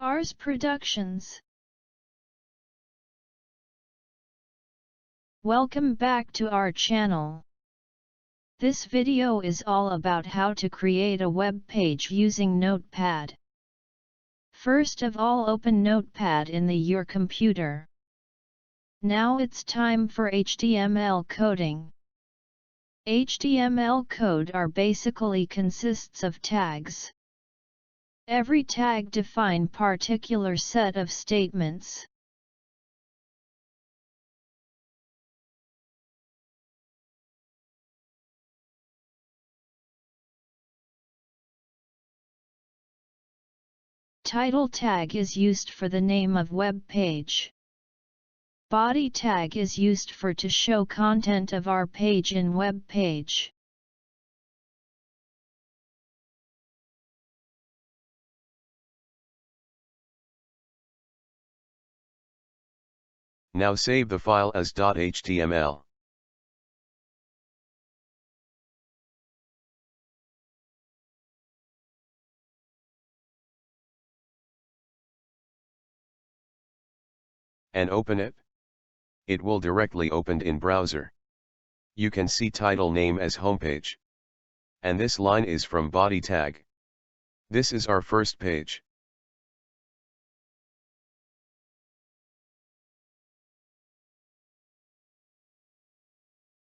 Ars Productions. Welcome back to our channel. This video is all about how to create a web page using Notepad. First of all, open Notepad in your computer. Now it's time for HTML coding. HTML code basically consists of tags. Every tag defines particular set of statements. Title tag is used for the name of web page. Body tag is used to show content of our page in web page. Now save the file as .html. And open it. It will directly open in browser. You can see title name as homepage. And this line is from body tag. This is our first page.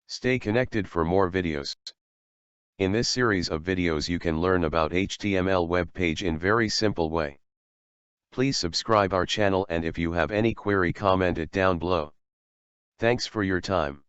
Stay connected for more videos. In this series of videos you can learn about HTML web page in very simple way. Please subscribe our channel, and if you have any query, comment it down below. Thanks for your time.